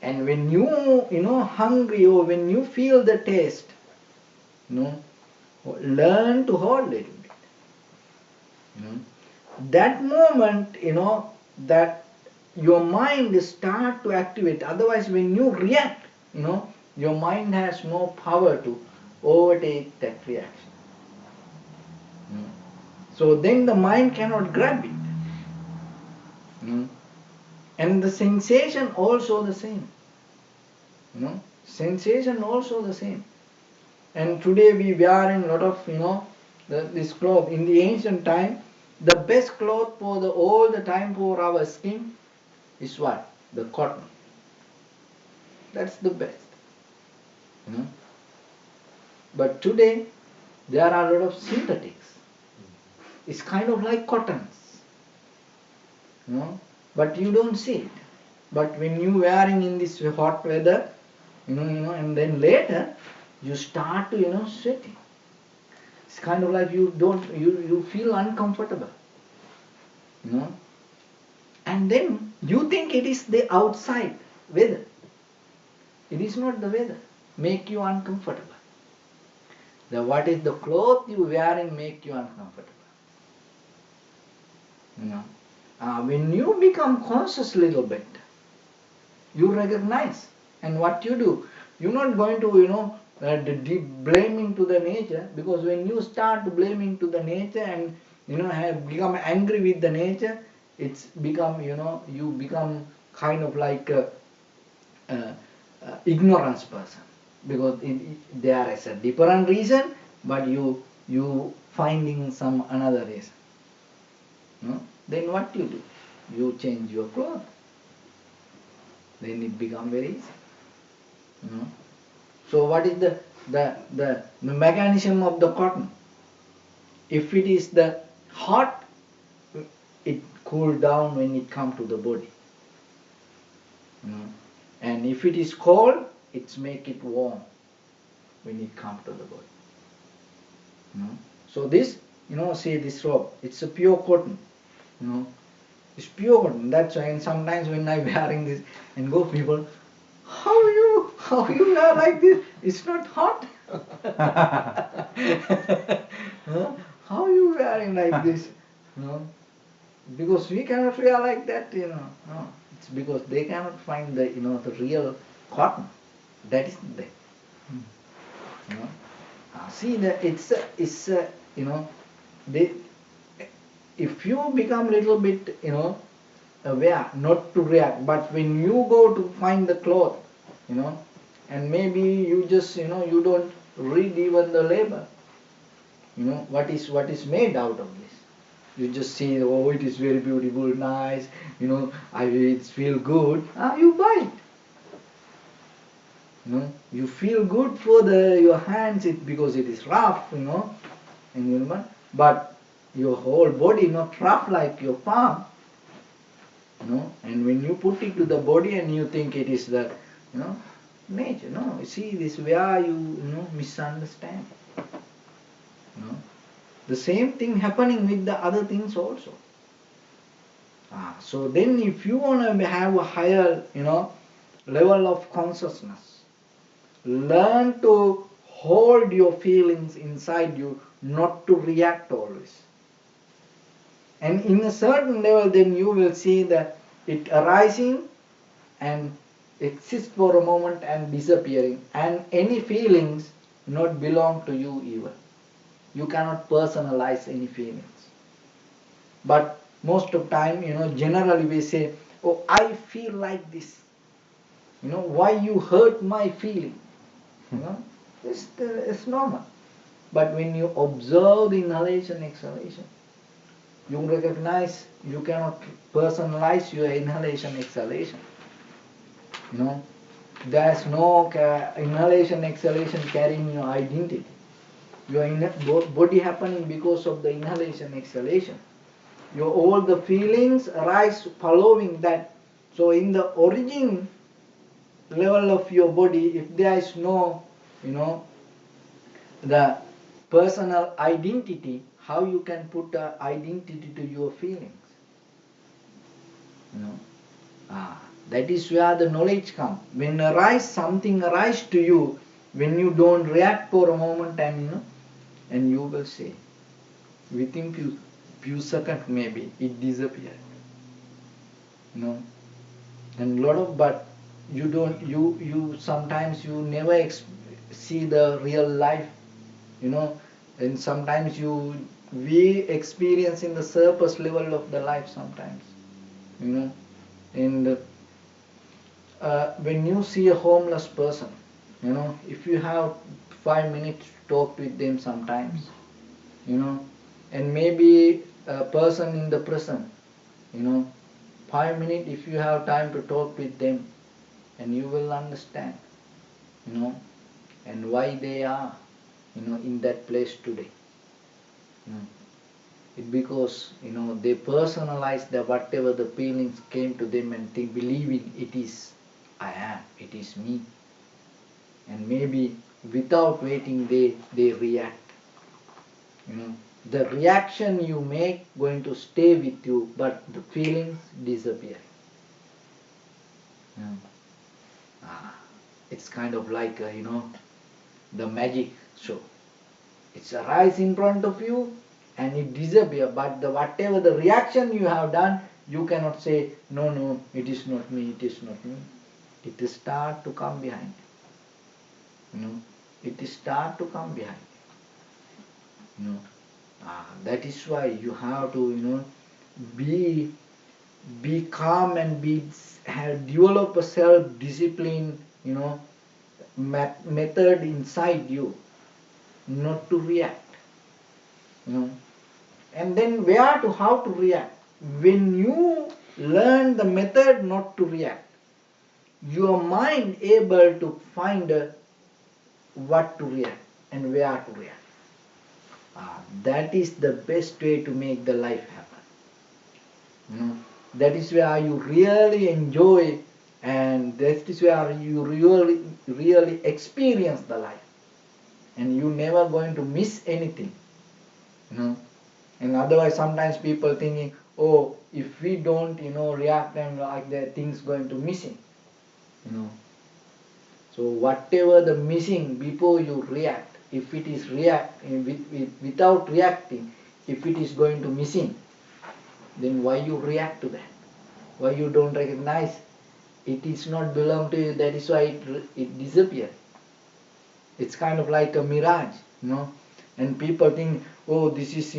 And when you hungry, or when you feel the taste, learn to hold a little bit. That moment, that your mind start to activate. Otherwise, when you react, your mind has no power to overtake that reaction. So then the mind cannot grab it. And the sensation also the same. Sensation also the same. And today we wearing a lot of, this cloth. In the ancient time, the best cloth for all the time for our skin is what? The cotton. That's the best. But today, there are a lot of synthetics. It's kind of like cottons. But you don't see it. But when you wearing in this hot weather, and then later, you start to, sweating. It's kind of like you feel uncomfortable, you know. And then you think it is the outside weather. It is not the weather make you uncomfortable. What is the cloth you wearing make you uncomfortable. You know, when you become conscious a little bit, you recognize, and what you do, you're not going to blaming to the nature, because when you start blaming to the nature and have become angry with the nature, it's become you become kind of like a ignorance person, because there is a different reason, but you finding some another reason. Then what you do? You change your clothes. Then it become very easy. So what is the mechanism of the cotton? If it is the hot, it cool down when it come to the body. And if it is cold, it's make it warm when it come to the body. So this, see this robe, it's a pure cotton. It's pure cotton. That's why, and sometimes when I'm wearing this and go, people, how you wear like this? It's not hot. How you wearing like this? Because we cannot wear like that. No, it's because they cannot find the the real cotton. That is there. See that it's they, if you become little bit aware, not to react, but when you go to find the cloth, and maybe you just you don't read even the label, what is made out of this. You just see, oh, it is very beautiful, nice, it feel good. You buy it. You feel good for your hands, because it is rough, but your whole body not rough like your palm. And when you put it to the body and you think it is the nature, no, you see, this where you misunderstand. The same thing happening with the other things also. So then if you want to have a higher level of consciousness, learn to hold your feelings inside you, not to react always. And in a certain level, then you will see that it arising and exists for a moment and disappearing, and any feelings not belong to you even. You cannot personalize any feelings. But most of time, generally we say, oh, I feel like this. Why you hurt my feeling? It's normal. But when you observe the inhalation, exhalation, you recognize you cannot personalize your inhalation, exhalation. There's no inhalation, exhalation carrying your identity. Your body happening because of the inhalation, exhalation. All the feelings arise following that. So in the origin level of your body, if there is no, the personal identity, how you can put the identity to your feelings? That is where the knowledge comes. When something arises to you, when you don't react for a moment, and you will say, within few seconds maybe it disappeared. And but you don't, you sometimes you never see the real life, and sometimes we experience in the surface level of the life sometimes, and when you see a homeless person, if you have 5 minutes to talk with them sometimes, and maybe a person in the prison, 5 minutes if you have time to talk with them, and you will understand, and why they are, in that place today. It because they personalize whatever the feelings came to them, and they believing it is I am, it is me, and maybe without waiting they react. You know, the reaction you make going to stay with you, but the feelings disappear. You know, it's kind of like the magic show. It's arise in front of you and it disappear, but whatever the reaction you have done, you cannot say no, it is not me, it is not me. It start to come behind. It start to come behind. That is why you have to be calm and develop a self discipline method inside you, not to react. And then how to react? When you learn the method not to react, your mind able to find what to react and where to react. That is the best way to make the life happen. That is where you really enjoy, and that is where you really experience the life, and you never going to miss anything. And otherwise sometimes people thinking, oh, if we don't react and like that, things going to missing. So whatever the missing before you react, if it is without reacting, if it is going to missing, then why you react to that? Why you don't recognize it is not belong to you? That is why it disappears. It's kind of like a mirage, and people think, oh, this is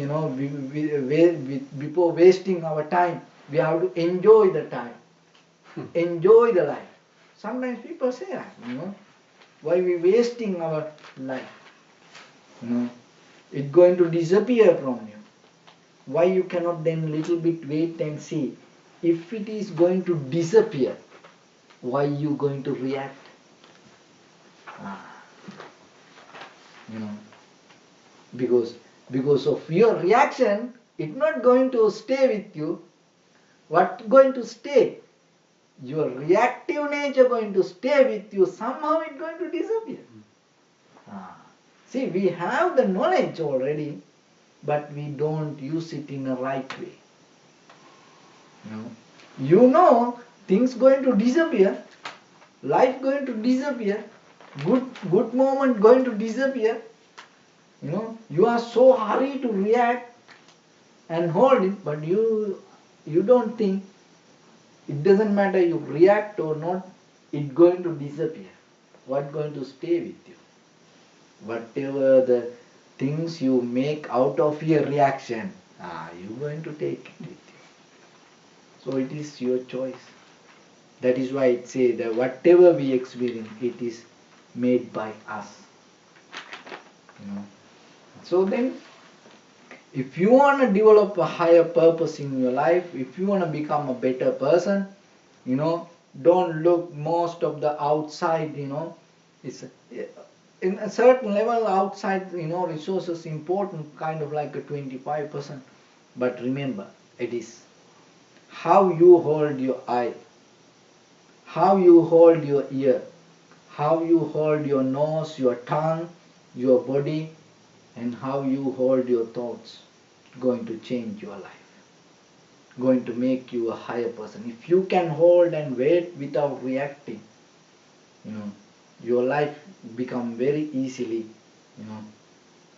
before wasting our time, we have to enjoy the time, enjoy the life. Sometimes people say that, why we wasting our life? It's going to disappear from you. Why you cannot then little bit wait and see? If it is going to disappear, why you going to react? Because of your reaction, it's not going to stay with you. What going to stay? Your reactive nature going to stay with you. Somehow it's going to disappear. See, we have the knowledge already, but we don't use it in a right way. Things going to disappear, life going to disappear, good moment going to disappear. You are so hurried to react and hold it, but you don't think. It doesn't matter you react or not, it's going to disappear. What's going to stay with you? Whatever the things you make out of your reaction, you're going to take it with you. So it is your choice. That is why it says that whatever we experience, it is made by us. So then, if you want to develop a higher purpose in your life, if you want to become a better person, don't look most of the outside, it's in a certain level outside, resources important, kind of like a 25%. But remember, it is how you hold your eye, how you hold your ear, how you hold your nose, your tongue, your body, and how you hold your thoughts going to change your life, going to make you a higher person. If you can hold and wait without reacting, your life become very easily,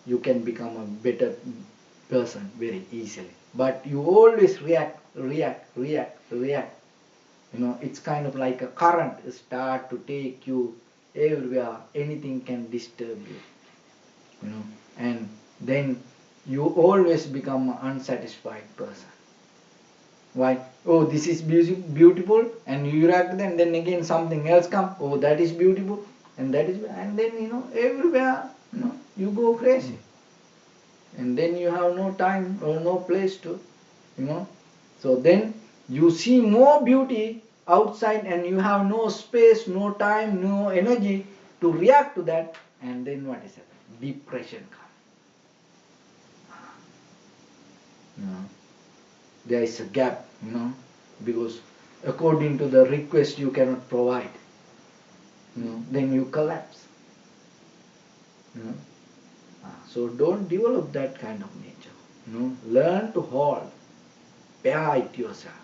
you can become a better person very easily. But you always react. It's kind of like a current start to take you everywhere. Anything can disturb you, and then you always become an unsatisfied person. Why? Oh, this is beautiful, and you react to them, then again something else comes. Oh, that is beautiful, and then everywhere, you go crazy, and then you have no time or no place to, So then you see more beauty outside, and you have no space, no time, no energy to react to that, and then what is happening? Depression comes. There is a gap, because according to the request you cannot provide, then you collapse. So don't develop that kind of nature. Learn to hold, bear it yourself.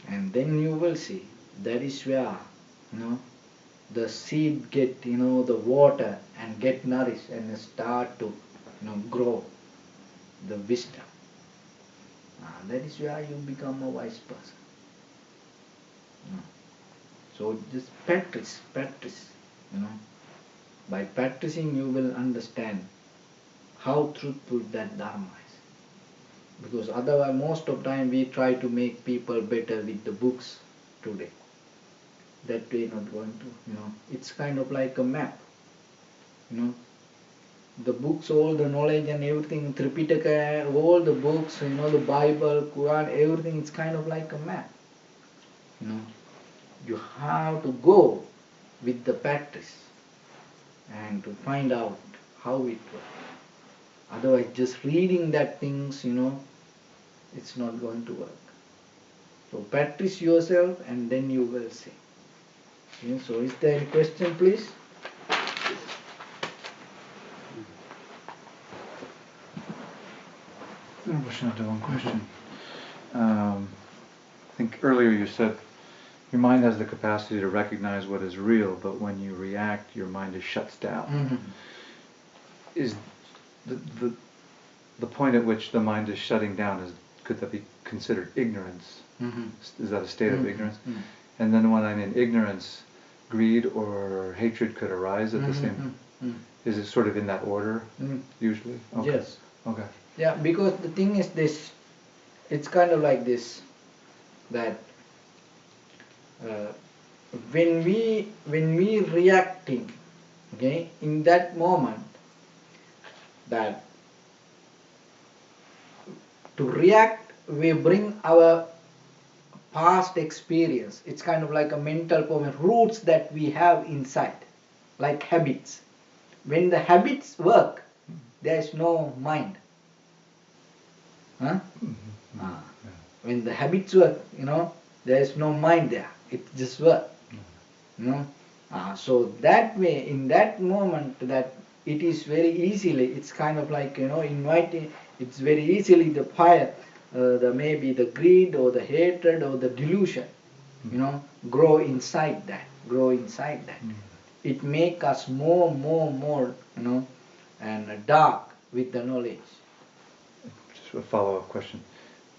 And then you will see that is where the seed get the water and get nourished and start to grow the wisdom. That is where you become a wise person. So just practice. By practicing you will understand how truthful that Dharma is. Because otherwise most of time we try to make people better with the books today. That way not going to, it's kind of like a map. The books, all the knowledge and everything, Tripitaka, all the books, the Bible, Quran, everything, it's kind of like a map. You have to go with the practice and to find out how it works. Otherwise just reading that things, it's not going to work. So practice yourself and then you will see. So is there any question, please? One question. I think earlier you said your mind has the capacity to recognize what is real, but when you react, your mind is shuts down. Mm-hmm. Is the point at which the mind is shutting down, could that be considered ignorance? Mm-hmm. Is that a state of ignorance? Mm-hmm. And then when I'm in ignorance, greed or hatred could arise at the same. Is it sort of in that order usually? Okay. Yes. Okay. Yeah, because the thing is this, it's kind of like this, that when we reacting, okay, in that moment, that to react we bring our past experience. It's kind of like a mental problem, roots that we have inside, like habits. When the habits work, there is no mind. When the habits work, there is no mind there. It just work. So that way, in that moment, that it is very easily. It's kind of like inviting. It's very easily the fire, maybe the greed or the hatred or the delusion, grow inside that. It make us more, and dark with the knowledge. Just a follow-up question.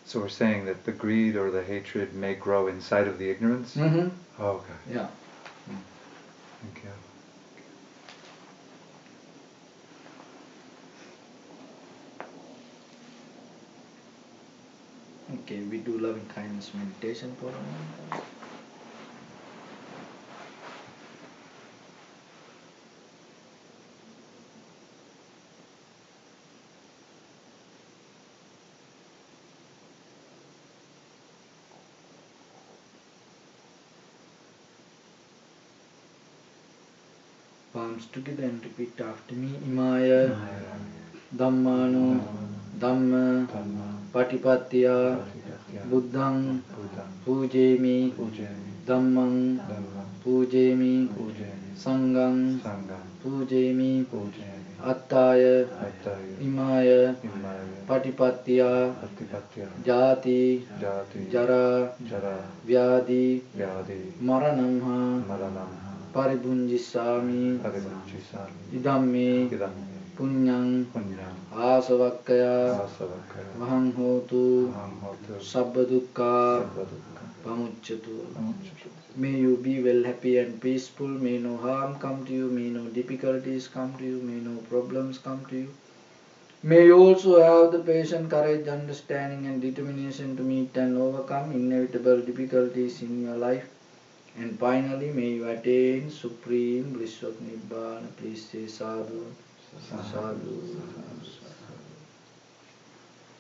So we're saying that the greed or the hatred may grow inside of the ignorance? Mm-hmm. Oh, okay. Yeah. Thank you. Okay, we do loving kindness meditation for a moment. Palms together and repeat after me. Imaya Dhammano Dhamma Patipatya Buddhang Pujemi Dhammang Pujemi Sanghang Pujemi Attaya Imaya Patipatya Jati Jara Vyadi Maranamha Paribhunjisami Idamme Punyang Asavakkaya Vahang Hotu Sabbadukka Pamucchatu. May you be well, happy and peaceful. May no harm come to you. May no difficulties come to you. May no problems come to you. May you also have the patience, courage, understanding and determination to meet and overcome inevitable difficulties in your life. And finally, may you attain supreme bliss of Nibbana. Please say sadhu, sadhu, sadhu.